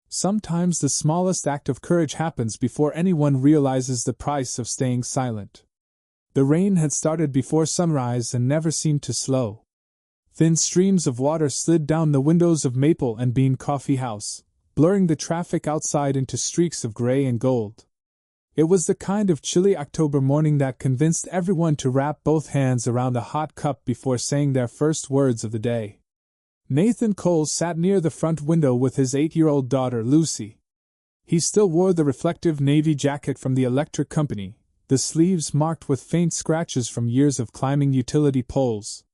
Sometimes the smallest act of courage happens before anyone realizes the price of staying silent. The rain had started before sunrise and never seemed to slow. Thin streams of water slid down the windows of Maple and Bean Coffee House, blurring the traffic outside into streaks of gray and gold. It was the kind of chilly October morning that convinced everyone to wrap both hands around a hot cup before saying their first words of the day. Nathan Cole sat near the front window with his 8-year-old daughter, Lucy. He still wore the reflective navy jacket from the electric company, the sleeves marked with faint scratches from years of climbing utility poles.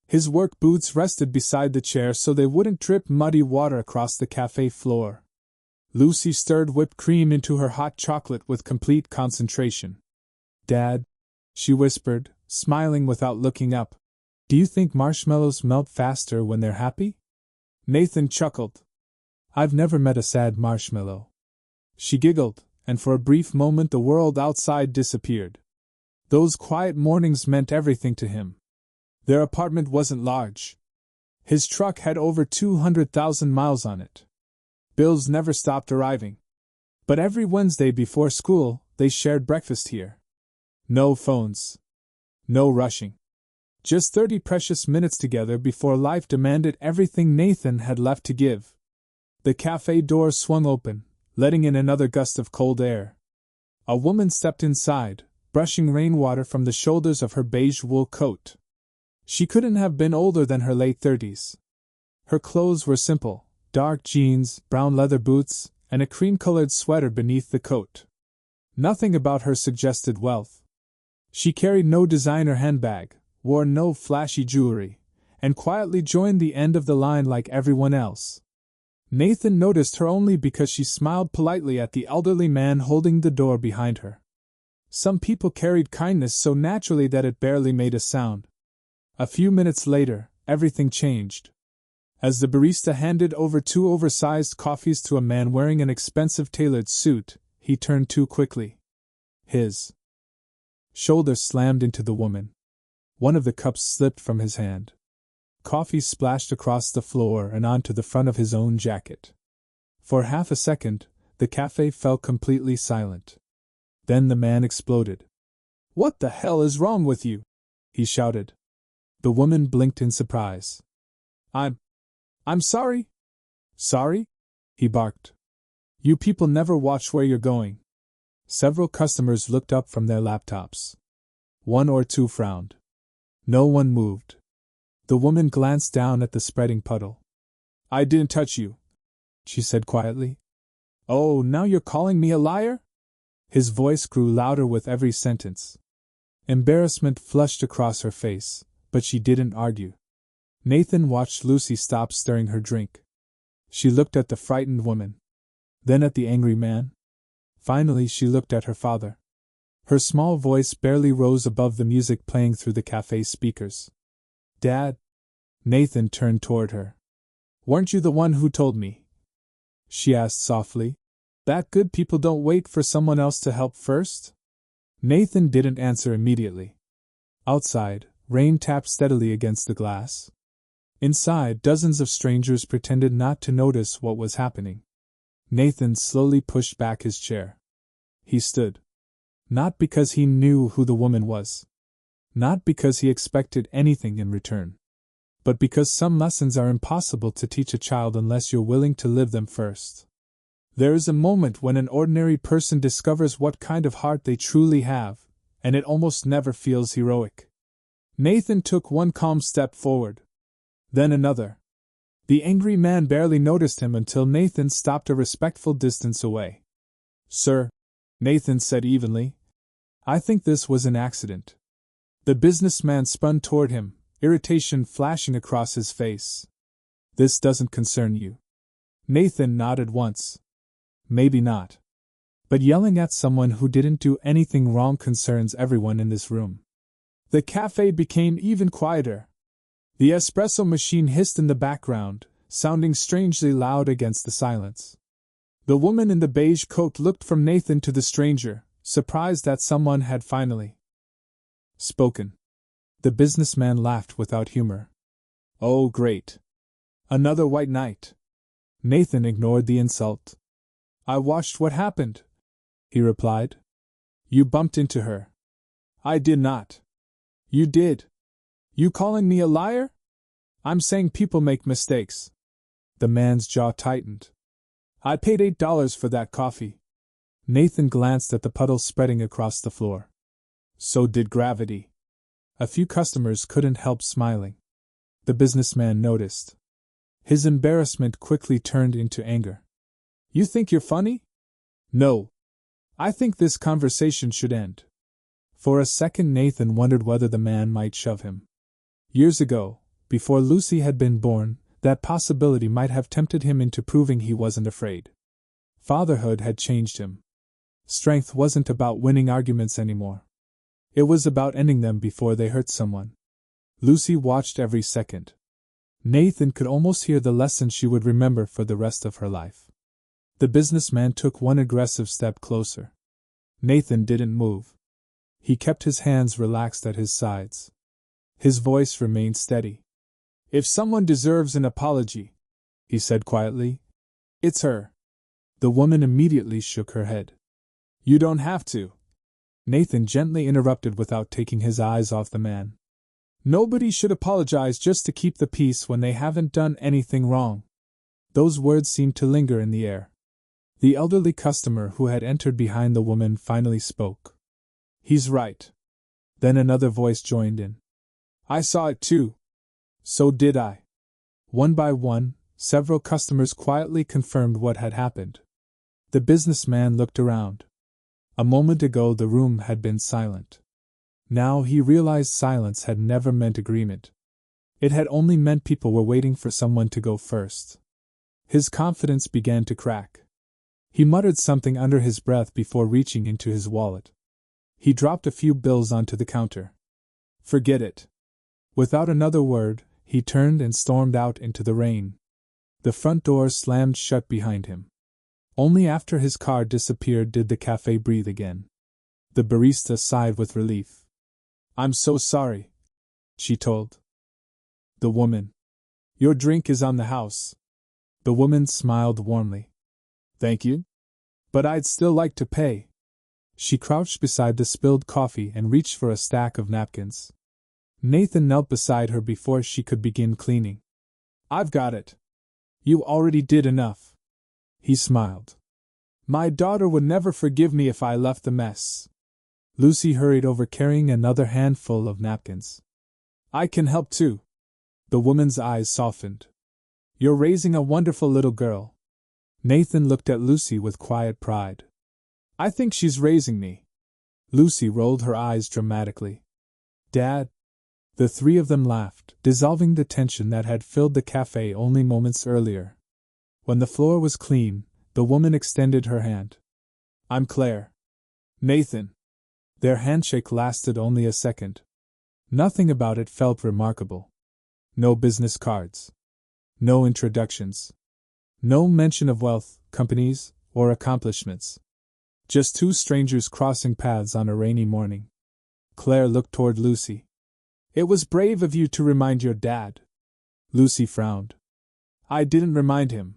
His work boots rested beside the chair so they wouldn't drip muddy water across the cafe floor. Lucy stirred whipped cream into her hot chocolate with complete concentration. "Dad," she whispered, smiling without looking up, "do you think marshmallows melt faster when they're happy?" Nathan chuckled. "I've never met a sad marshmallow." She giggled, and for a brief moment the world outside disappeared. Those quiet mornings meant everything to him. Their apartment wasn't large. His truck had over 200,000 miles on it. Bills never stopped arriving. But every Wednesday before school, they shared breakfast here. No phones. No rushing. Just 30 precious minutes together before life demanded everything Nathan had left to give. The cafe door swung open, letting in another gust of cold air. A woman stepped inside, brushing rainwater from the shoulders of her beige wool coat. She couldn't have been older than her late 30s. Her clothes were simple, dark jeans, brown leather boots, and a cream-colored sweater beneath the coat. Nothing about her suggested wealth. She carried no designer handbag, wore no flashy jewelry, and quietly joined the end of the line like everyone else. Nathan noticed her only because she smiled politely at the elderly man holding the door behind her. Some people carried kindness so naturally that it barely made a sound. A few minutes later, everything changed. As the barista handed over 2 oversized coffees to a man wearing an expensive tailored suit, he turned too quickly. His shoulder slammed into the woman. One of the cups slipped from his hand. Coffee splashed across the floor and onto the front of his own jacket. For half a second, the cafe fell completely silent. Then the man exploded. "What the hell is wrong with you?" he shouted. The woman blinked in surprise. I'm sorry." "Sorry?" he barked. "You people never watch where you're going." Several customers looked up from their laptops. 1 or 2 frowned. No one moved. The woman glanced down at the spreading puddle. "I didn't touch you," she said quietly. "Oh, now you're calling me a liar?" His voice grew louder with every sentence. Embarrassment flushed across her face, but she didn't argue. Nathan watched Lucy stop stirring her drink. She looked at the frightened woman. Then at the angry man. Finally she looked at her father. Her small voice barely rose above the music playing through the cafe speakers. "Dad?" Nathan turned toward her. "Weren't you the one who told me?" she asked softly. "That good people don't wait for someone else to help first?" Nathan didn't answer immediately. Outside, rain tapped steadily against the glass. Inside, dozens of strangers pretended not to notice what was happening. Nathan slowly pushed back his chair. He stood. Not because he knew who the woman was. Not because he expected anything in return. But because some lessons are impossible to teach a child unless you're willing to live them first. There is a moment when an ordinary person discovers what kind of heart they truly have, and it almost never feels heroic. Nathan took one calm step forward. Then another. The angry man barely noticed him until Nathan stopped a respectful distance away. "Sir," Nathan said evenly, "I think this was an accident." The businessman spun toward him, irritation flashing across his face. "This doesn't concern you." Nathan nodded once. "Maybe not. But yelling at someone who didn't do anything wrong concerns everyone in this room." The cafe became even quieter. The espresso machine hissed in the background, sounding strangely loud against the silence. The woman in the beige coat looked from Nathan to the stranger, surprised that someone had finally spoken. The businessman laughed without humor. "Oh, great. Another white knight. Nathan ignored the insult. I watched what happened, he replied. You bumped into her. I did not. You did. You calling me a liar? I'm saying people make mistakes. The man's jaw tightened. I paid $8 for that coffee. Nathan glanced at the puddles spreading across the floor. So did gravity. A few customers couldn't help smiling. The businessman noticed. His embarrassment quickly turned into anger. You think you're funny? No. I think this conversation should end. For a second Nathan wondered whether the man might shove him. Years ago, before Lucy had been born, that possibility might have tempted him into proving he wasn't afraid. Fatherhood had changed him. Strength wasn't about winning arguments anymore. It was about ending them before they hurt someone. Lucy watched every second. Nathan could almost hear the lesson she would remember for the rest of her life. The businessman took one aggressive step closer. Nathan didn't move. He kept his hands relaxed at his sides. His voice remained steady. If someone deserves an apology, he said quietly, it's her. The woman immediately shook her head. You don't have to. Nathan gently interrupted without taking his eyes off the man. Nobody should apologize just to keep the peace when they haven't done anything wrong. Those words seemed to linger in the air. The elderly customer who had entered behind the woman finally spoke. He's right. Then another voice joined in. I saw it too. So did I. One by one, several customers quietly confirmed what had happened. The businessman looked around. A moment ago the room had been silent. Now he realized silence had never meant agreement. It had only meant people were waiting for someone to go first. His confidence began to crack. He muttered something under his breath before reaching into his wallet. He dropped a few bills onto the counter. Forget it. Without another word, he turned and stormed out into the rain. The front door slammed shut behind him. Only after his car disappeared did the cafe breathe again. The barista sighed with relief. I'm so sorry, she told the woman. Your drink is on the house. The woman smiled warmly. Thank you. But I'd still like to pay. She crouched beside the spilled coffee and reached for a stack of napkins. Nathan knelt beside her before she could begin cleaning. I've got it. You already did enough. He smiled. My daughter would never forgive me if I left the mess. Lucy hurried over carrying another handful of napkins. I can help too. The woman's eyes softened. You're raising a wonderful little girl. Nathan looked at Lucy with quiet pride. I think she's raising me. Lucy rolled her eyes dramatically. Dad? The three of them laughed, dissolving the tension that had filled the cafe only moments earlier. When the floor was clean, the woman extended her hand. I'm Claire. Nathan. Their handshake lasted only a second. Nothing about it felt remarkable. No business cards. No introductions. No mention of wealth, companies, or accomplishments. Just two strangers crossing paths on a rainy morning. Claire looked toward Lucy. It was brave of you to remind your dad. Lucy frowned. I didn't remind him.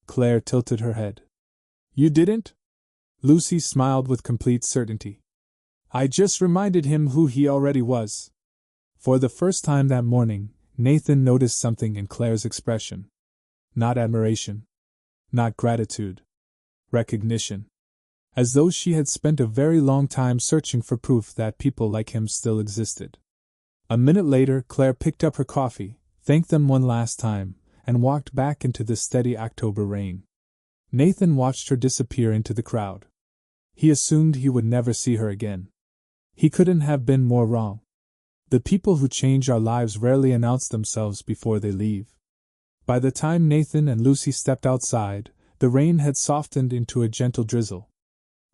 Claire tilted her head. You didn't? Lucy smiled with complete certainty. I just reminded him who he already was. For the first time that morning, Nathan noticed something in Claire's expression. Not admiration. Not gratitude. Recognition. As though she had spent a very long time searching for proof that people like him still existed. A minute later, Claire picked up her coffee, thanked them one last time, and walked back into the steady October rain. Nathan watched her disappear into the crowd. He assumed he would never see her again. He couldn't have been more wrong. The people who change our lives rarely announce themselves before they leave. By the time Nathan and Lucy stepped outside, the rain had softened into a gentle drizzle.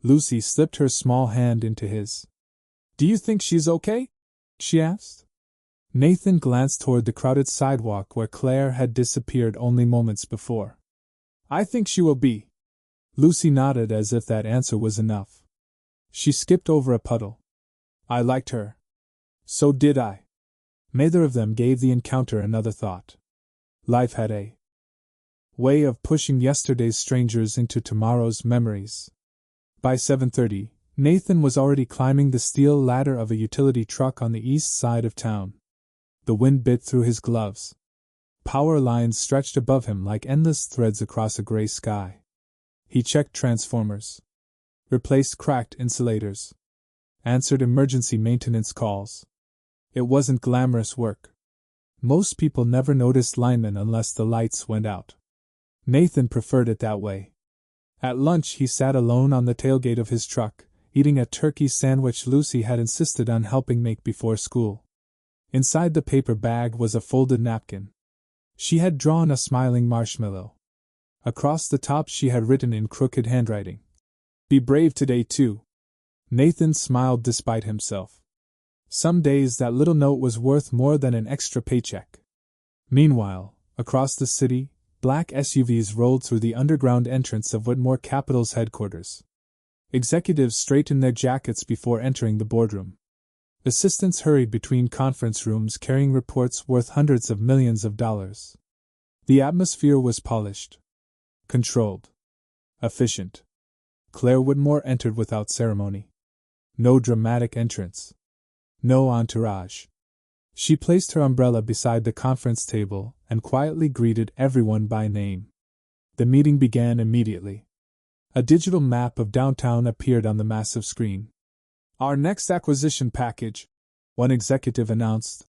Lucy slipped her small hand into his. Do you think she's okay? She asked. Nathan glanced toward the crowded sidewalk where Claire had disappeared only moments before. I think she will be. Lucy nodded as if that answer was enough. She skipped over a puddle. I liked her. So did I. Neither of them gave the encounter another thought. Life had a way of pushing yesterday's strangers into tomorrow's memories. By 7:30, Nathan was already climbing the steel ladder of a utility truck on the east side of town. The wind bit through his gloves. Power lines stretched above him like endless threads across a gray sky. He checked transformers, replaced cracked insulators, answered emergency maintenance calls. It wasn't glamorous work. Most people never noticed linemen unless the lights went out. Nathan preferred it that way. At lunch he sat alone on the tailgate of his truck, eating a turkey sandwich Lucy had insisted on helping make before school. Inside the paper bag was a folded napkin. She had drawn a smiling marshmallow. Across the top she had written in crooked handwriting, "Be brave today too." Nathan smiled despite himself. Some days that little note was worth more than an extra paycheck. Meanwhile, across the city, black SUVs rolled through the underground entrance of Whitmore Capital's headquarters. Executives straightened their jackets before entering the boardroom. Assistants hurried between conference rooms carrying reports worth hundreds of millions of dollars. The atmosphere was polished, controlled, efficient. Claire Whitmore entered without ceremony. No dramatic entrance. No entourage. She placed her umbrella beside the conference table and quietly greeted everyone by name. The meeting began immediately. A digital map of downtown appeared on the massive screen. "Our next acquisition package," one executive announced,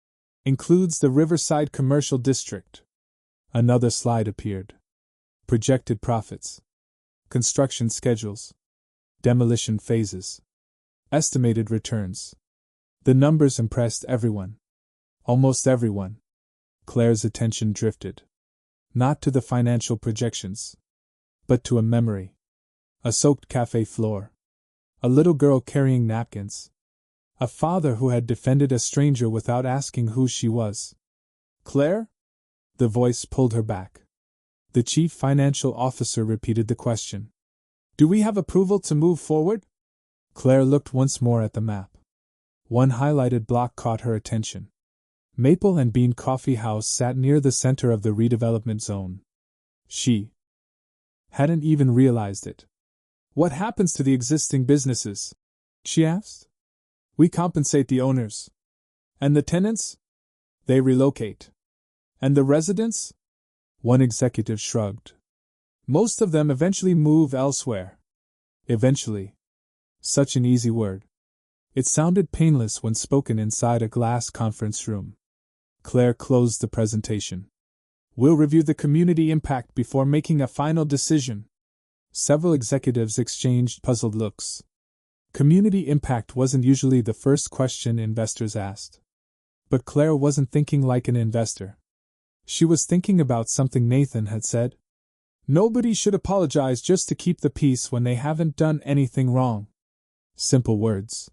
"includes the Riverside Commercial District." Another slide appeared. Projected profits, construction schedules, demolition phases, estimated returns. The numbers impressed everyone. Almost everyone. Claire's attention drifted. Not to the financial projections, but to a memory. A soaked cafe floor. A little girl carrying napkins. A father who had defended a stranger without asking who she was. "Claire?" The voice pulled her back. The chief financial officer repeated the question. "Do we have approval to move forward?" Claire looked once more at the map. One highlighted block caught her attention. Maple and Bean Coffee House sat near the center of the redevelopment zone. She hadn't even realized it. "What happens to the existing businesses?" she asked. "We compensate the owners. And the tenants? They relocate. And the residents?" One executive shrugged. "Most of them eventually move elsewhere." Eventually. Such an easy word. It sounded painless when spoken inside a glass conference room. Claire closed the presentation. "We'll review the community impact before making a final decision." Several executives exchanged puzzled looks. Community impact wasn't usually the first question investors asked. But Claire wasn't thinking like an investor. She was thinking about something Nathan had said. Nobody should apologize just to keep the peace when they haven't done anything wrong. Simple words.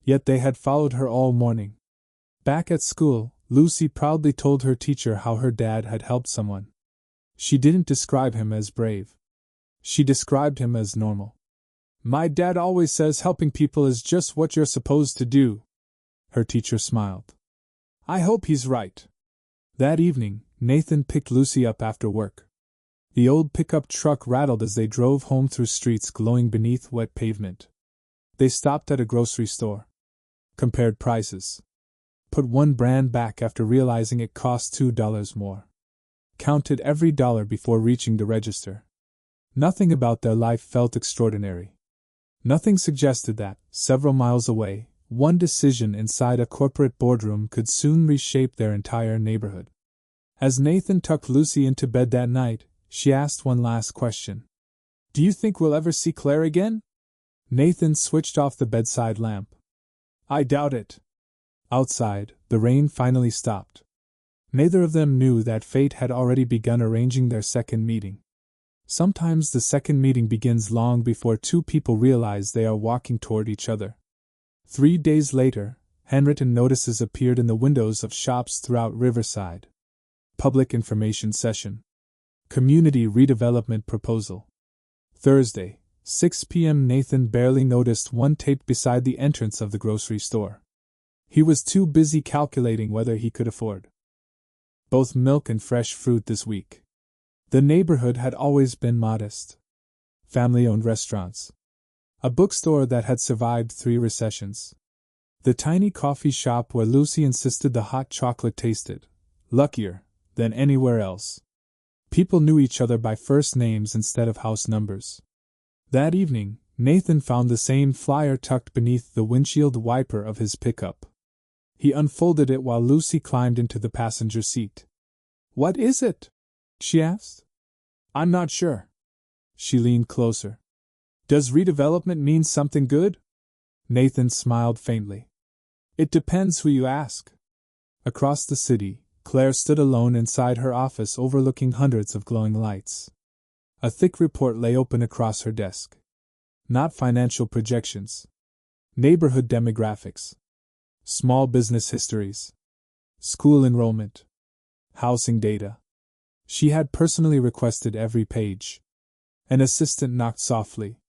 Yet they had followed her all morning. Back at school, Lucy proudly told her teacher how her dad had helped someone. She didn't describe him as brave. She described him as normal. "My dad always says helping people is just what you're supposed to do." Her teacher smiled. "I hope he's right." That evening, Nathan picked Lucy up after work. The old pickup truck rattled as they drove home through streets glowing beneath wet pavement. They stopped at a grocery store. Compared prices. Put one brand back after realizing it cost $2 more. Counted every dollar before reaching the register. Nothing about their life felt extraordinary. Nothing suggested that, several miles away, one decision inside a corporate boardroom could soon reshape their entire neighborhood. As Nathan tucked Lucy into bed that night, she asked one last question. "Do you think we'll ever see Claire again?" Nathan switched off the bedside lamp. "I doubt it." Outside, the rain finally stopped. Neither of them knew that fate had already begun arranging their second meeting. Sometimes the second meeting begins long before two people realize they are walking toward each other. 3 days later, handwritten notices appeared in the windows of shops throughout Riverside. Public information session. Community redevelopment proposal. Thursday, 6 p.m. Nathan barely noticed one taped beside the entrance of the grocery store. He was too busy calculating whether he could afford both milk and fresh fruit this week. The neighborhood had always been modest. Family-owned restaurants. A bookstore that had survived 3 recessions. The tiny coffee shop where Lucy insisted the hot chocolate tasted luckier than anywhere else. People knew each other by first names instead of house numbers. That evening, Nathan found the same flyer tucked beneath the windshield wiper of his pickup. He unfolded it while Lucy climbed into the passenger seat. "What is it?" she asked. "I'm not sure." She leaned closer. "Does redevelopment mean something good?" Nathan smiled faintly. "It depends who you ask." Across the city, Claire stood alone inside her office overlooking hundreds of glowing lights. A thick report lay open across her desk. Not financial projections. Neighborhood demographics. Small business histories. School enrollment. Housing data. She had personally requested every page. An assistant knocked softly.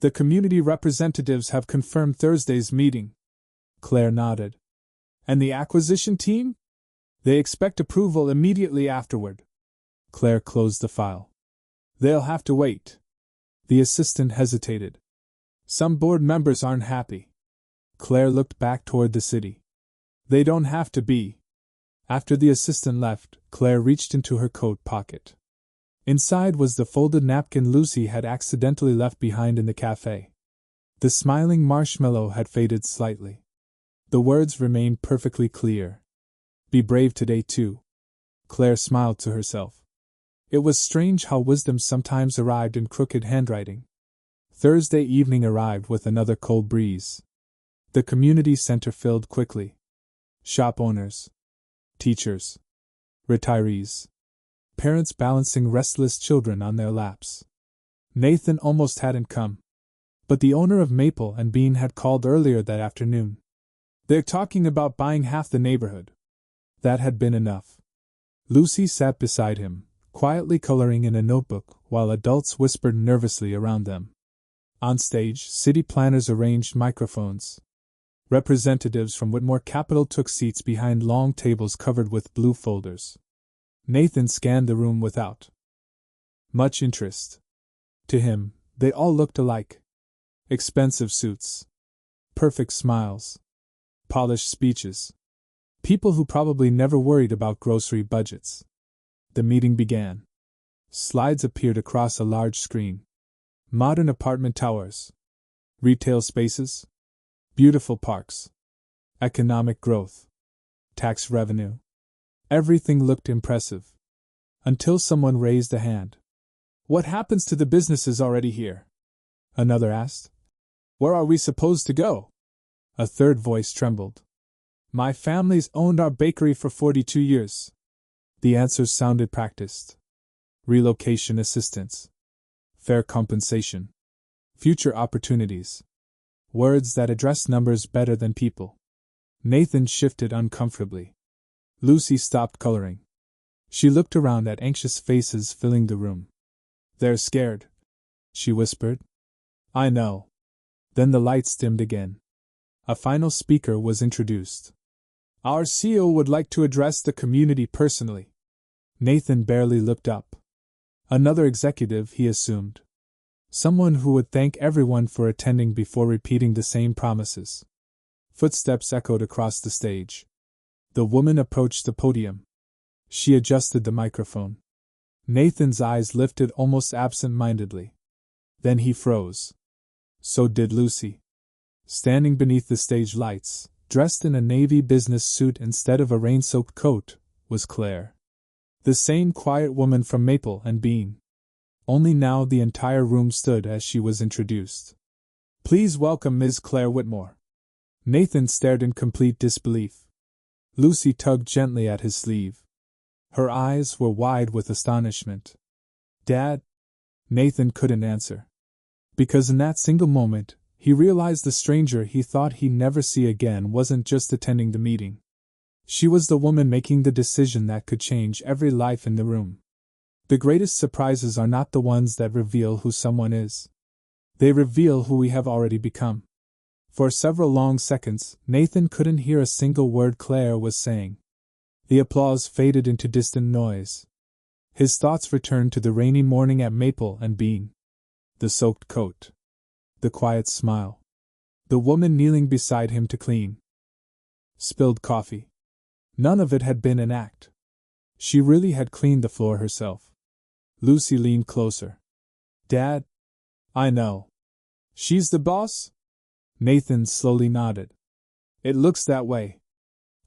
"The community representatives have confirmed Thursday's meeting." Claire nodded. "And the acquisition team?" "They expect approval immediately afterward." Claire closed the file. "They'll have to wait." The assistant hesitated. "Some board members aren't happy." Claire looked back toward the city. "They don't have to be." After the assistant left, Claire reached into her coat pocket. Inside was the folded napkin Lucy had accidentally left behind in the cafe. The smiling marshmallow had faded slightly. The words remained perfectly clear. "Be brave today too." Claire smiled to herself. It was strange how wisdom sometimes arrived in crooked handwriting. Thursday evening arrived with another cold breeze. The community center filled quickly. Shop owners. Teachers. Retirees. Parents balancing restless children on their laps. Nathan almost hadn't come. But the owner of Maple and Bean had called earlier that afternoon. "They're talking about buying half the neighborhood." That had been enough. Lucy sat beside him, quietly coloring in a notebook while adults whispered nervously around them. On stage, city planners arranged microphones. Representatives from Whitmore Capital took seats behind long tables covered with blue folders. Nathan scanned the room without much interest. To him, they all looked alike. Expensive suits. Perfect smiles. Polished speeches. People who probably never worried about grocery budgets. The meeting began. Slides appeared across a large screen. Modern apartment towers. Retail spaces. Beautiful parks. Economic growth. Tax revenue. Everything looked impressive. Until someone raised a hand. "What happens to the businesses already here?" another asked. "Where are we supposed to go?" A third voice trembled. "My family's owned our bakery for 42 years. The answers sounded practiced. Relocation assistance. Fair compensation. Future opportunities. Words that address numbers better than people. Nathan shifted uncomfortably. Lucy stopped coloring. She looked around at anxious faces filling the room. "They're scared," she whispered. "I know." Then the lights dimmed again. A final speaker was introduced. "Our CEO would like to address the community personally." Nathan barely looked up. Another executive, he assumed. Someone who would thank everyone for attending before repeating the same promises. Footsteps echoed across the stage. The woman approached the podium. She adjusted the microphone. Nathan's eyes lifted almost absent-mindedly. Then he froze. So did Lucy. Standing beneath the stage lights, dressed in a navy business suit instead of a rain-soaked coat, was Claire. The same quiet woman from Maple and Bean. Only now the entire room stood as she was introduced. "Please welcome Ms. Claire Whitmore." Nathan stared in complete disbelief. Lucy tugged gently at his sleeve. Her eyes were wide with astonishment. "Dad?" Nathan couldn't answer. Because in that single moment, he realized the stranger he thought he'd never see again wasn't just attending the meeting. She was the woman making the decision that could change every life in the room. The greatest surprises are not the ones that reveal who someone is. They reveal who we have already become. For several long seconds, Nathan couldn't hear a single word Claire was saying. The applause faded into distant noise. His thoughts returned to the rainy morning at Maple and Bean. The soaked coat. The quiet smile. The woman kneeling beside him to clean. Spilled coffee. None of it had been an act. She really had cleaned the floor herself. Lucy leaned closer. Dad? I know. She's the boss? Nathan slowly nodded. It looks that way.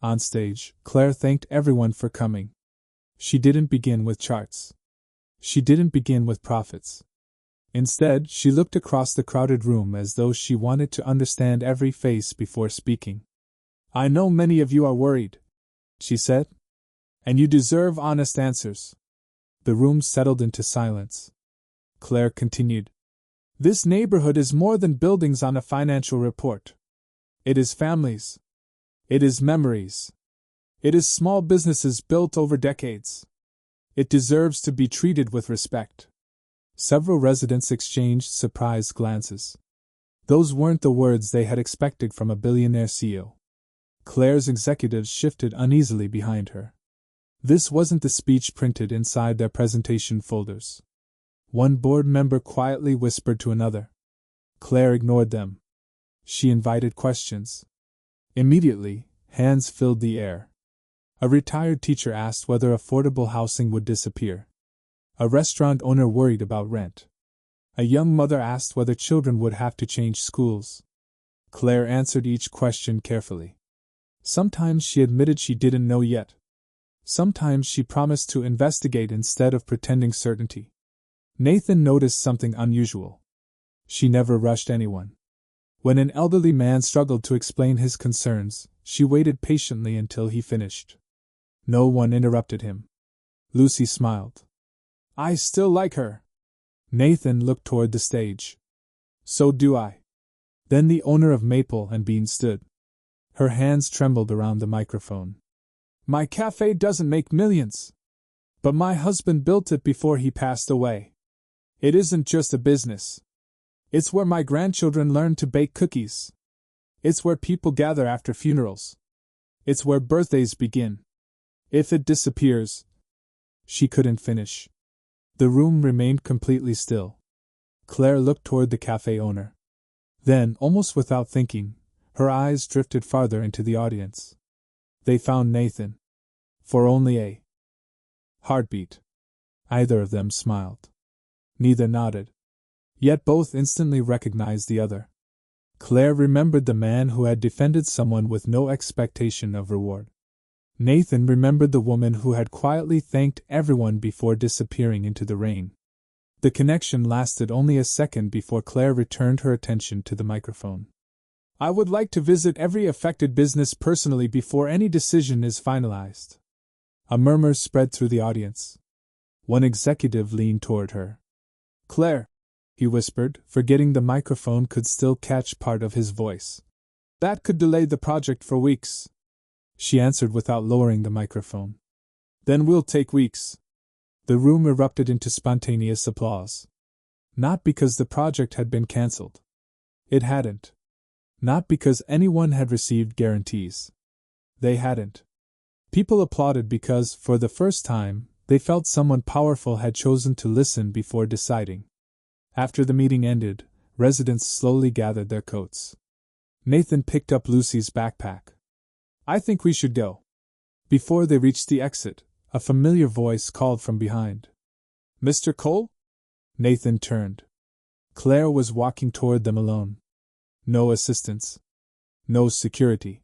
On stage, Claire thanked everyone for coming. She didn't begin with charts. She didn't begin with profits. Instead, she looked across the crowded room as though she wanted to understand every face before speaking. I know many of you are worried, she said. And you deserve honest answers. The room settled into silence. Claire continued. This neighborhood is more than buildings on a financial report. It is families. It is memories. It is small businesses built over decades. It deserves to be treated with respect. Several residents exchanged surprised glances. Those weren't the words they had expected from a billionaire CEO. Claire's executives shifted uneasily behind her. This wasn't the speech printed inside their presentation folders. One board member quietly whispered to another. Claire ignored them. She invited questions. Immediately, hands filled the air. A retired teacher asked whether affordable housing would disappear. A restaurant owner worried about rent. A young mother asked whether children would have to change schools. Claire answered each question carefully. Sometimes she admitted she didn't know yet. Sometimes she promised to investigate instead of pretending certainty. Nathan noticed something unusual. She never rushed anyone. When an elderly man struggled to explain his concerns, she waited patiently until he finished. No one interrupted him. Lucy smiled. I still like her. Nathan looked toward the stage. So do I. Then the owner of Maple and Bean stood. Her hands trembled around the microphone. My cafe doesn't make millions. But my husband built it before he passed away. It isn't just a business. It's where my grandchildren learn to bake cookies. It's where people gather after funerals. It's where birthdays begin. If it disappears... She couldn't finish. The room remained completely still. Claire looked toward the cafe owner. Then, almost without thinking, her eyes drifted farther into the audience. They found Nathan. For only a heartbeat. Either of them smiled. Neither nodded. Yet both instantly recognized the other. Claire remembered the man who had defended someone with no expectation of reward. Nathan remembered the woman who had quietly thanked everyone before disappearing into the rain. The connection lasted only a second before Claire returned her attention to the microphone. I would like to visit every affected business personally before any decision is finalized. A murmur spread through the audience. One executive leaned toward her. Claire, he whispered, forgetting the microphone could still catch part of his voice. That could delay the project for weeks. She answered without lowering the microphone. Then we'll take weeks. The room erupted into spontaneous applause. Not because the project had been cancelled. It hadn't. Not because anyone had received guarantees. They hadn't. People applauded because, for the first time, they felt someone powerful had chosen to listen before deciding. After the meeting ended, residents slowly gathered their coats. Nathan picked up Lucy's backpack. I think we should go. Before they reached the exit, a familiar voice called from behind. Mr. Cole? Nathan turned. Claire was walking toward them alone. No assistants. No security.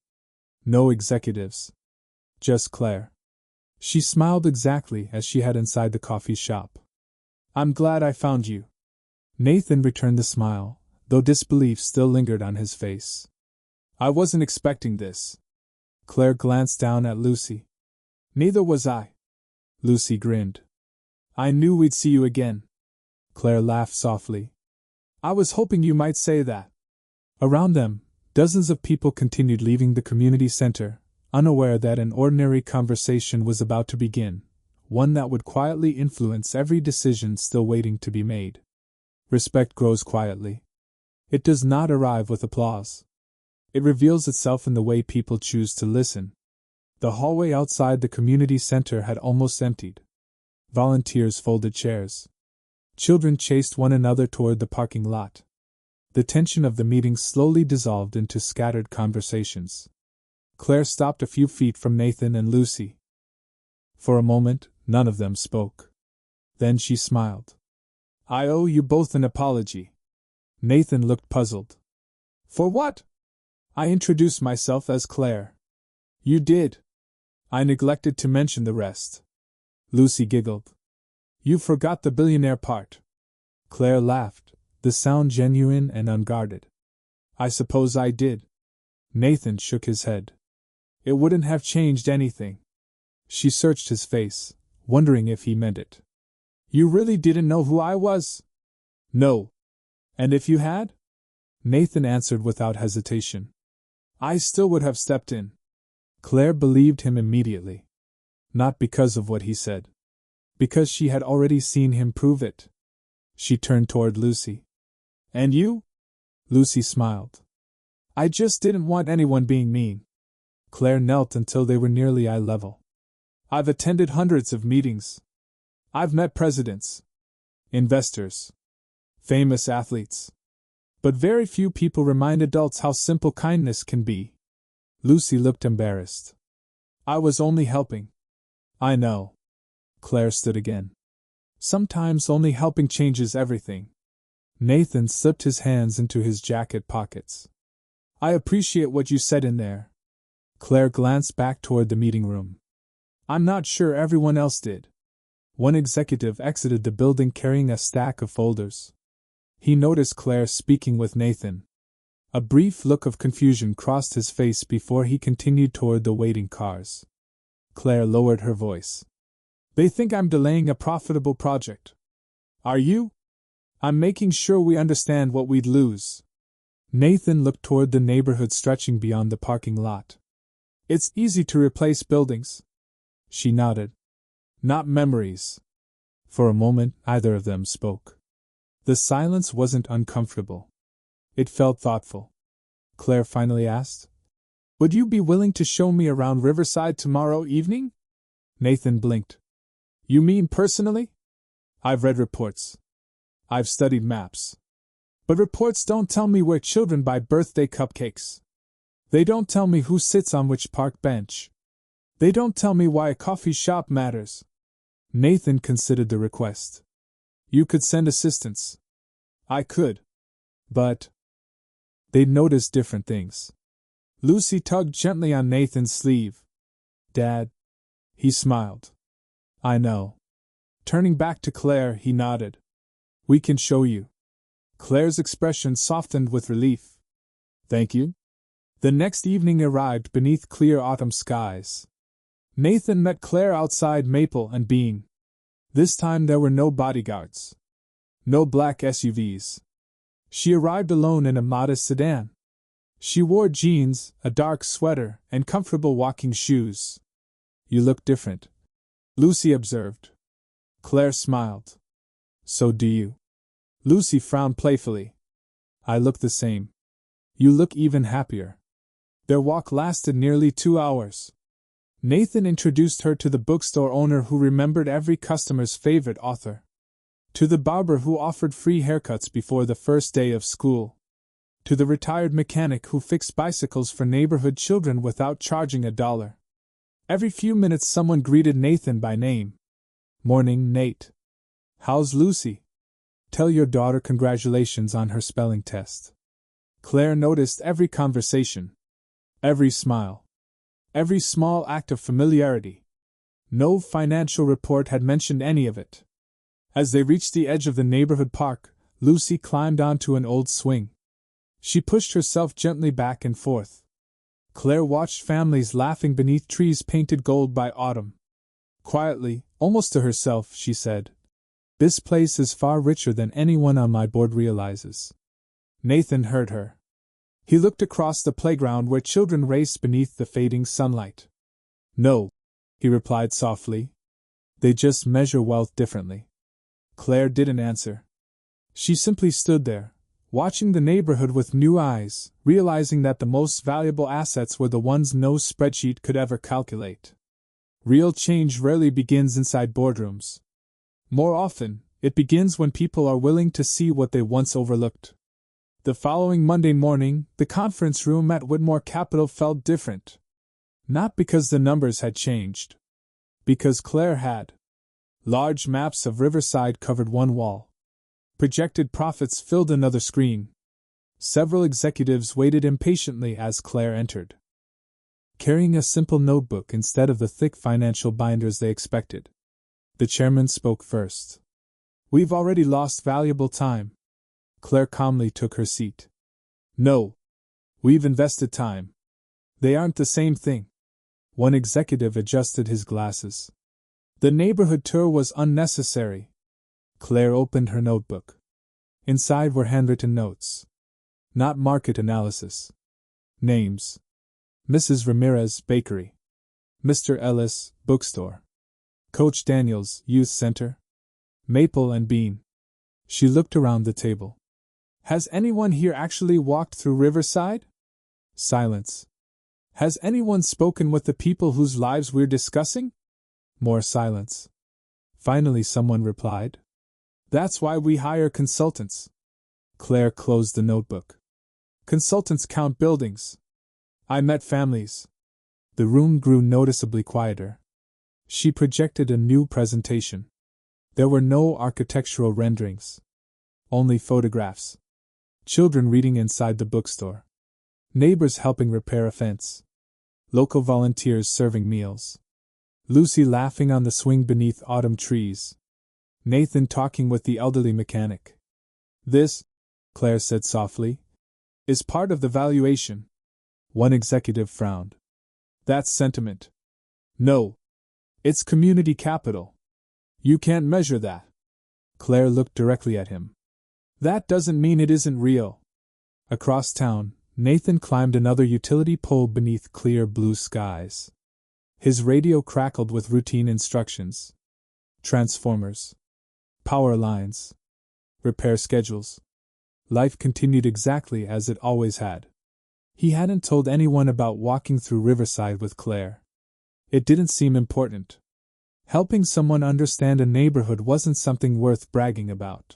No executives. Just Claire. She smiled exactly as she had inside the coffee shop. I'm glad I found you. Nathan returned the smile, though disbelief still lingered on his face. I wasn't expecting this. Claire glanced down at Lucy. Neither was I. Lucy grinned. I knew we'd see you again. Claire laughed softly. I was hoping you might say that. Around them, dozens of people continued leaving the community center, unaware that an ordinary conversation was about to begin, one that would quietly influence every decision still waiting to be made. Respect grows quietly. It does not arrive with applause. It reveals itself in the way people choose to listen. The hallway outside the community center had almost emptied. Volunteers folded chairs. Children chased one another toward the parking lot. The tension of the meeting slowly dissolved into scattered conversations. Claire stopped a few feet from Nathan and Lucy. For a moment, none of them spoke. Then she smiled. "I owe you both an apology." Nathan looked puzzled. "For what?" "I introduced myself as Claire." "You did. I neglected to mention the rest." Lucy giggled. "You forgot the billionaire part." Claire laughed, the sound genuine and unguarded. "I suppose I did." Nathan shook his head. "It wouldn't have changed anything." She searched his face, wondering if he meant it. "You really didn't know who I was?" "No." "And if you had?" Nathan answered without hesitation. "I still would have stepped in." Claire believed him immediately. Not because of what he said. Because she had already seen him prove it. She turned toward Lucy. "And you?" Lucy smiled. "I just didn't want anyone being mean." Claire knelt until they were nearly eye level. "I've attended hundreds of meetings. I've met presidents, investors, famous athletes. But very few people remind adults how simple kindness can be." Lucy looked embarrassed. "I was only helping." "I know." Claire stood again. "Sometimes only helping changes everything." Nathan slipped his hands into his jacket pockets. "I appreciate what you said in there." Claire glanced back toward the meeting room. "I'm not sure everyone else did." One executive exited the building carrying a stack of folders. He noticed Claire speaking with Nathan. A brief look of confusion crossed his face before he continued toward the waiting cars. Claire lowered her voice. "They think I'm delaying a profitable project." "Are you?" "I'm making sure we understand what we'd lose." Nathan looked toward the neighborhood stretching beyond the parking lot. "It's easy to replace buildings." She nodded. "Not memories." For a moment, neither of them spoke. The silence wasn't uncomfortable. It felt thoughtful. Claire finally asked, "Would you be willing to show me around Riverside tomorrow evening?" Nathan blinked. "You mean personally?" "I've read reports. I've studied maps. But reports don't tell me where children buy birthday cupcakes. They don't tell me who sits on which park bench. They don't tell me why a coffee shop matters." Nathan considered the request. "You could send assistants." "I could. But..." They'd notice different things. Lucy tugged gently on Nathan's sleeve. "Dad." He smiled. "I know." Turning back to Claire, he nodded. "We can show you." Claire's expression softened with relief. "Thank you." The next evening arrived beneath clear autumn skies. Nathan met Claire outside Maple and Bean. This time there were no bodyguards. No black SUVs. She arrived alone in a modest sedan. She wore jeans, a dark sweater, and comfortable walking shoes. "You look different," Lucy observed. Claire smiled. "So do you." Lucy frowned playfully. "I look the same." "You look even happier." Their walk lasted nearly 2 hours. Nathan introduced her to the bookstore owner who remembered every customer's favorite author. To the barber who offered free haircuts before the first day of school. To the retired mechanic who fixed bicycles for neighborhood children without charging $1. Every few minutes someone greeted Nathan by name. "Morning, Nate." "How's Lucy?" "Tell your daughter congratulations on her spelling test." Claire noticed every conversation. Every smile. Every small act of familiarity. No financial report had mentioned any of it. As they reached the edge of the neighborhood park, Lucy climbed onto an old swing. She pushed herself gently back and forth. Claire watched families laughing beneath trees painted gold by autumn. Quietly, almost to herself, she said, "This place is far richer than anyone on my board realizes." Nathan heard her. He looked across the playground where children raced beneath the fading sunlight. "No," he replied softly. "They just measure wealth differently." Claire didn't answer. She simply stood there, watching the neighborhood with new eyes, realizing that the most valuable assets were the ones no spreadsheet could ever calculate. Real change rarely begins inside boardrooms. More often, it begins when people are willing to see what they once overlooked. The following Monday morning, the conference room at Whitmore Capital felt different. Not because the numbers had changed. Because Claire had. Large maps of Riverside covered one wall. Projected profits filled another screen. Several executives waited impatiently as Claire entered, carrying a simple notebook instead of the thick financial binders they expected. The chairman spoke first. "We've already lost valuable time." Claire calmly took her seat. "No. We've invested time. They aren't the same thing." One executive adjusted his glasses. "The neighborhood tour was unnecessary." Claire opened her notebook. Inside were handwritten notes. Not market analysis. Names. Mrs. Ramirez, Bakery. Mr. Ellis, Bookstore. Coach Daniels, Youth Center. Maple and Bean. She looked around the table. "Has anyone here actually walked through Riverside?" Silence. "Has anyone spoken with the people whose lives we're discussing?" More silence. Finally someone replied, "That's why we hire consultants." Claire closed the notebook. "Consultants count buildings. I met families." The room grew noticeably quieter. She projected a new presentation. There were no architectural renderings. Only photographs. Children reading inside the bookstore. Neighbors helping repair a fence. Local volunteers serving meals. Lucy laughing on the swing beneath autumn trees. Nathan talking with the elderly mechanic. "This," Claire said softly, "is part of the valuation." One executive frowned. "That's sentiment." "No. It's community capital. You can't measure that." Claire looked directly at him. "That doesn't mean it isn't real." Across town, Nathan climbed another utility pole beneath clear blue skies. His radio crackled with routine instructions. Transformers. Power lines. Repair schedules. Life continued exactly as it always had. He hadn't told anyone about walking through Riverside with Claire. It didn't seem important. Helping someone understand a neighborhood wasn't something worth bragging about.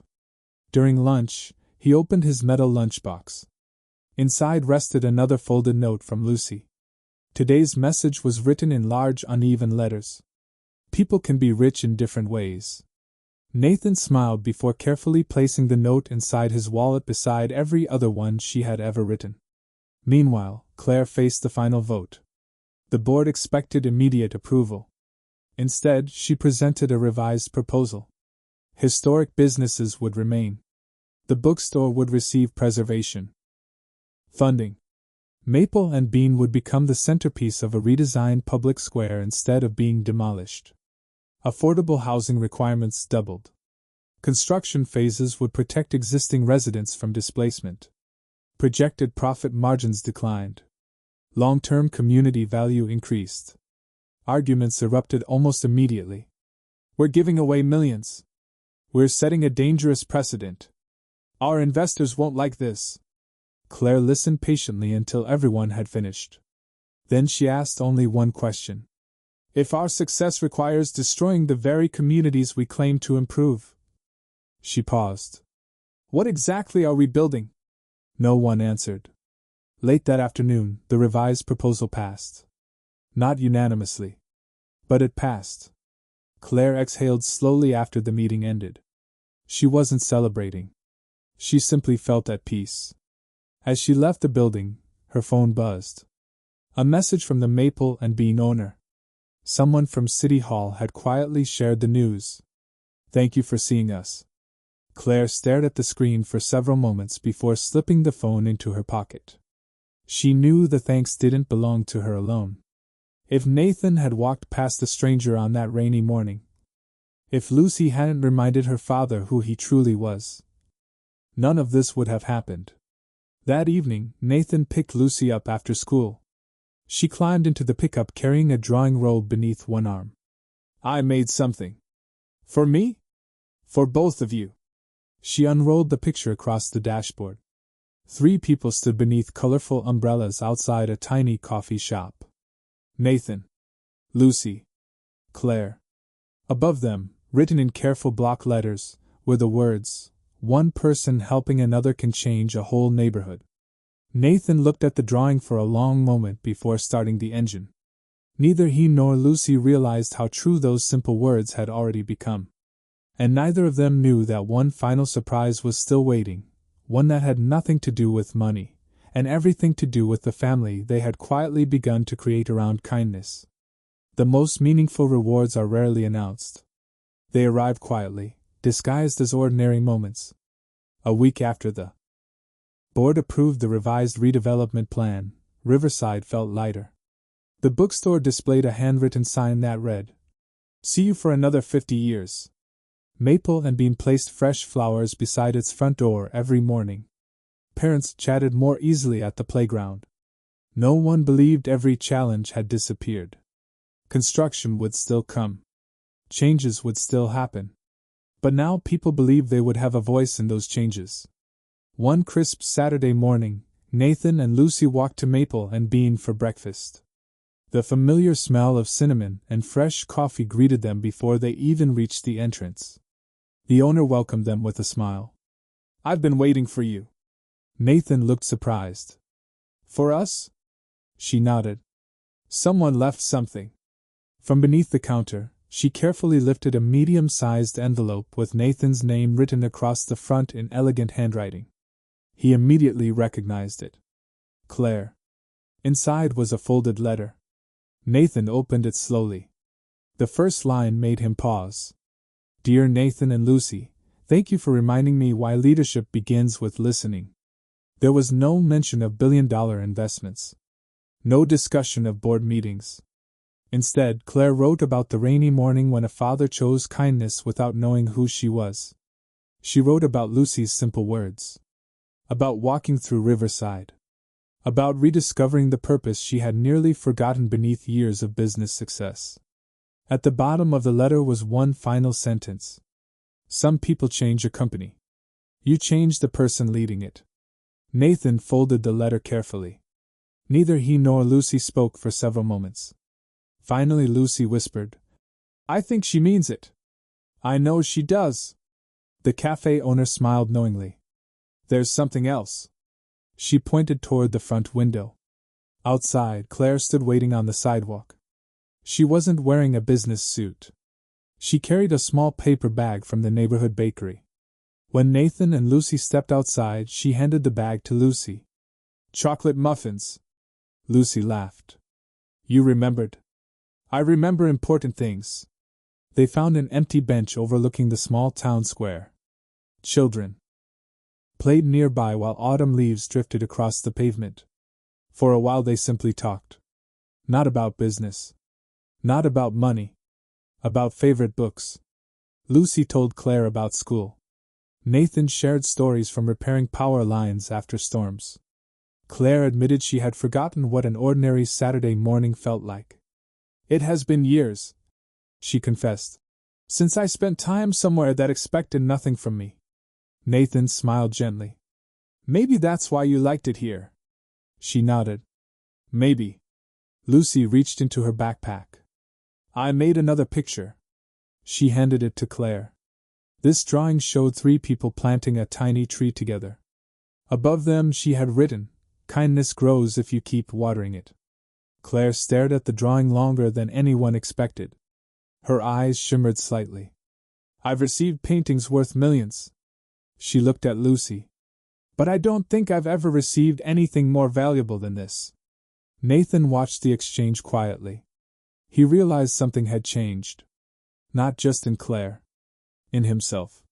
During lunch, he opened his metal lunchbox. Inside rested another folded note from Lucy. Today's message was written in large, uneven letters. "People can be rich in different ways." Nathan smiled before carefully placing the note inside his wallet beside every other one she had ever written. Meanwhile, Claire faced the final vote. The board expected immediate approval. Instead, she presented a revised proposal. Historic businesses would remain. The bookstore would receive preservation. Funding. Maple and Bean would become the centerpiece of a redesigned public square instead of being demolished. Affordable housing requirements doubled. Construction phases would protect existing residents from displacement. Projected profit margins declined. Long-term community value increased. Arguments erupted almost immediately. "We're giving away millions. We're setting a dangerous precedent. Our investors won't like this." Claire listened patiently until everyone had finished. Then she asked only one question. "If our success requires destroying the very communities we claim to improve?" She paused. "What exactly are we building?" No one answered. Late that afternoon, the revised proposal passed. Not unanimously. But it passed. Claire exhaled slowly after the meeting ended. She wasn't celebrating. She simply felt at peace. As she left the building, her phone buzzed. A message from the Maple and Bean owner. Someone from City Hall had quietly shared the news. "Thank you for seeing us." Claire stared at the screen for several moments before slipping the phone into her pocket. She knew the thanks didn't belong to her alone. If Nathan had walked past a stranger on that rainy morning, if Lucy hadn't reminded her father who he truly was, none of this would have happened. That evening, Nathan picked Lucy up after school. She climbed into the pickup carrying a drawing rolled beneath one arm. "I made something. For me? For both of you." She unrolled the picture across the dashboard. 3 people stood beneath colorful umbrellas outside a tiny coffee shop. Nathan, Lucy, Claire. Above them, Written in careful block letters were the words, "One person helping another can change a whole neighborhood." Nathan looked at the drawing for a long moment before starting the engine. Neither he nor Lucy realized how true those simple words had already become. And neither of them knew that one final surprise was still waiting, one that had nothing to do with money, and everything to do with the family they had quietly begun to create around kindness. The most meaningful rewards are rarely announced. They arrive quietly, disguised as ordinary moments. A week after the board approved the revised redevelopment plan, Riverside felt lighter. The bookstore displayed a handwritten sign that read, "See you for another 50 years. Maple and Bean placed fresh flowers beside its front door every morning. Parents chatted more easily at the playground. No one believed every challenge had disappeared. Construction would still come. Changes would still happen. But now people believed they would have a voice in those changes." One crisp Saturday morning, Nathan and Lucy walked to Maple and Bean for breakfast. The familiar smell of cinnamon and fresh coffee greeted them before they even reached the entrance. The owner welcomed them with a smile. "I've been waiting for you." Nathan looked surprised. "For us?" She nodded. "Someone left something." From beneath the counter, she carefully lifted a medium-sized envelope with Nathan's name written across the front in elegant handwriting. He immediately recognized it. Claire. Inside was a folded letter. Nathan opened it slowly. The first line made him pause. "Dear Nathan and Lucy, thank you for reminding me why leadership begins with listening." There was no mention of billion-dollar investments. No discussion of board meetings. Instead, Claire wrote about the rainy morning when a father chose kindness without knowing who she was. She wrote about Lucy's simple words. About walking through Riverside. About rediscovering the purpose she had nearly forgotten beneath years of business success. At the bottom of the letter was one final sentence. "Some people change a company. You change the person leading it." Nathan folded the letter carefully. Neither he nor Lucy spoke for several moments. Finally Lucy whispered, "I think she means it." "I know she does." The cafe owner smiled knowingly. "There's something else." She pointed toward the front window. Outside, Claire stood waiting on the sidewalk. She wasn't wearing a business suit. She carried a small paper bag from the neighborhood bakery. When Nathan and Lucy stepped outside, she handed the bag to Lucy. "Chocolate muffins." Lucy laughed. "You remembered." "I remember important things." They found an empty bench overlooking the small town square. Children played nearby while autumn leaves drifted across the pavement. For a while they simply talked. Not about business. Not about money. About favorite books. Lucy told Claire about school. Nathan shared stories from repairing power lines after storms. Claire admitted she had forgotten what an ordinary Saturday morning felt like. "It has been years," she confessed, "since I spent time somewhere that expected nothing from me." Nathan smiled gently. "Maybe that's why you liked it here." She nodded. "Maybe." Lucy reached into her backpack. "I made another picture." She handed it to Claire. This drawing showed 3 people planting a tiny tree together. Above them she had written, "Kindness grows if you keep watering it." Claire stared at the drawing longer than anyone expected. Her eyes shimmered slightly. "I've received paintings worth millions." She looked at Lucy. "But I don't think I've ever received anything more valuable than this." Nathan watched the exchange quietly. He realized something had changed. Not just in Claire. In himself.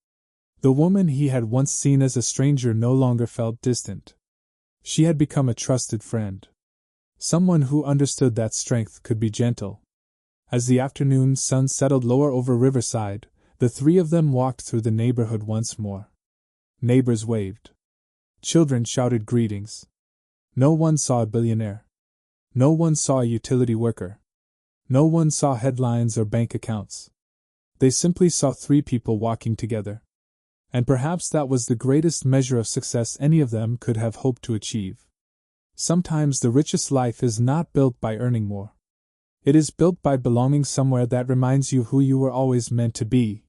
The woman he had once seen as a stranger no longer felt distant. She had become a trusted friend. Someone who understood that strength could be gentle. As the afternoon sun settled lower over Riverside, the 3 of them walked through the neighborhood once more. Neighbors waved. Children shouted greetings. No one saw a billionaire. No one saw a utility worker. No one saw headlines or bank accounts. They simply saw 3 people walking together. And perhaps that was the greatest measure of success any of them could have hoped to achieve. Sometimes the richest life is not built by earning more. It is built by belonging somewhere that reminds you who you were always meant to be.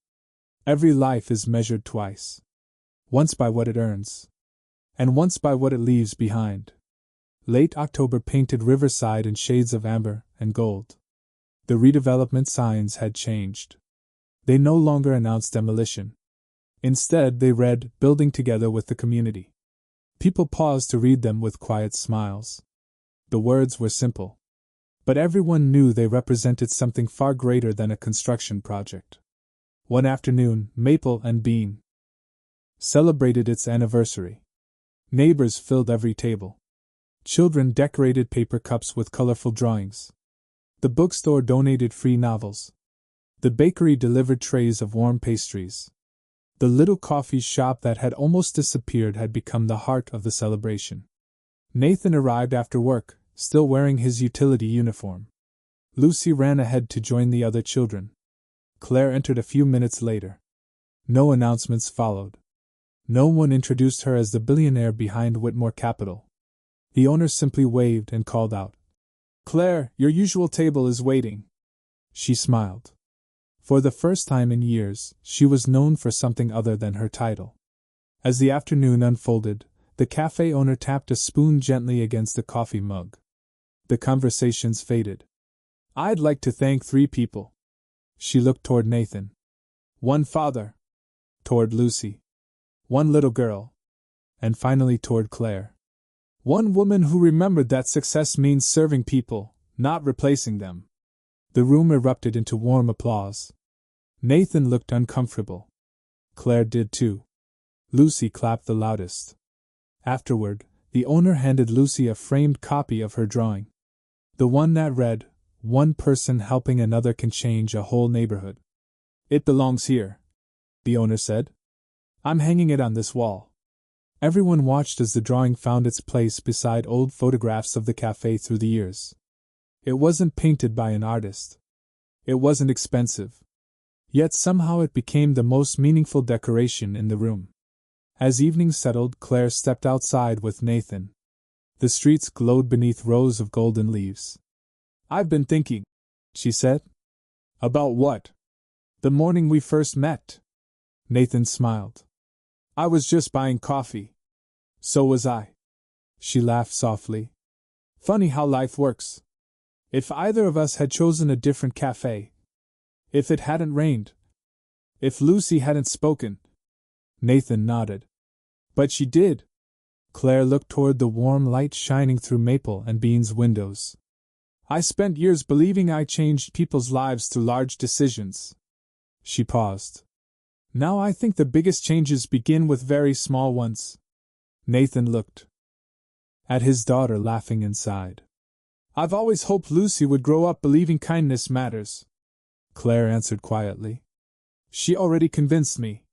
Every life is measured twice. Once by what it earns, and once by what it leaves behind. Late October painted Riverside in shades of amber and gold. The redevelopment signs had changed. They no longer announced demolition. Instead, they read, "Building together with the community." People paused to read them with quiet smiles. The words were simple, but everyone knew they represented something far greater than a construction project. One afternoon, Maple and Bean celebrated its anniversary. Neighbors filled every table. Children decorated paper cups with colorful drawings. The bookstore donated free novels. The bakery delivered trays of warm pastries. The little coffee shop that had almost disappeared had become the heart of the celebration. Nathan arrived after work, still wearing his utility uniform. Lucy ran ahead to join the other children. Claire entered a few minutes later. No announcements followed. No one introduced her as the billionaire behind Whitmore Capital. The owner simply waved and called out, "Claire, your usual table is waiting." She smiled. For the first time in years, she was known for something other than her title. As the afternoon unfolded, the cafe owner tapped a spoon gently against a coffee mug. The conversations faded. "I'd like to thank 3 people." She looked toward Nathan. "One father." Toward Lucy. "One little girl." And finally toward Claire. "One woman who remembered that success means serving people, not replacing them." The room erupted into warm applause. Nathan looked uncomfortable. Claire did too. Lucy clapped the loudest. Afterward, the owner handed Lucy a framed copy of her drawing. The one that read, "One person helping another can change a whole neighborhood." "It belongs here," the owner said. "I'm hanging it on this wall." Everyone watched as the drawing found its place beside old photographs of the cafe through the years. It wasn't painted by an artist. It wasn't expensive. Yet somehow it became the most meaningful decoration in the room. As evening settled, Claire stepped outside with Nathan. The streets glowed beneath rows of golden leaves. "I've been thinking," she said. "About what?" "The morning we first met." Nathan smiled. "I was just buying coffee." "So was I." She laughed softly. "Funny how life works. If either of us had chosen a different cafe. If it hadn't rained. If Lucy hadn't spoken." Nathan nodded. "But she did." Claire looked toward the warm light shining through Maple and Bean's windows. "I spent years believing I changed people's lives through large decisions." She paused. "Now I think the biggest changes begin with very small ones." Nathan looked at his daughter, laughing inside. "I've always hoped Lucy would grow up believing kindness matters," Claire answered quietly. "She already convinced me."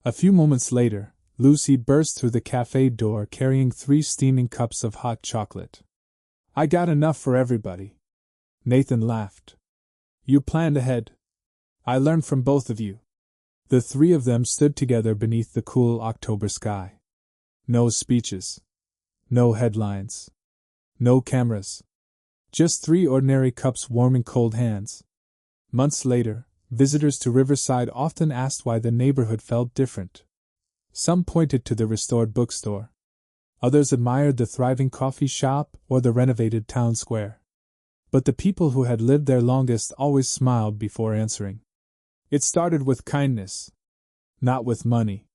A few moments later, Lucy burst through the cafe door carrying 3 steaming cups of hot chocolate. "I got enough for everybody." Nathan laughed. "You planned ahead. I learned from both of you." The 3 of them stood together beneath the cool October sky. No speeches. No headlines. No cameras. Just 3 ordinary cups warming cold hands. Months later, visitors to Riverside often asked why the neighborhood felt different. Some pointed to the restored bookstore. Others admired the thriving coffee shop or the renovated town square. But the people who had lived there longest always smiled before answering. It started with kindness. Not with money.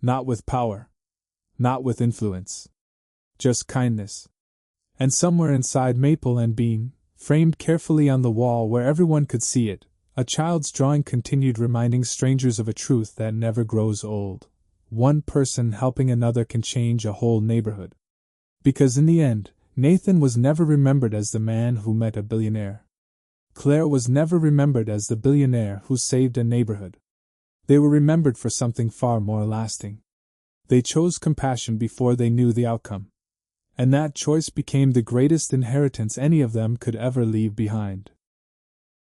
Not with power. Not with influence. Just kindness. And somewhere inside Maple and Bean, framed carefully on the wall where everyone could see it, a child's drawing continued reminding strangers of a truth that never grows old. One person helping another can change a whole neighborhood. Because in the end, Nathan was never remembered as the man who met a billionaire. Claire was never remembered as the billionaire who saved a neighborhood. They were remembered for something far more lasting. They chose compassion before they knew the outcome. And that choice became the greatest inheritance any of them could ever leave behind.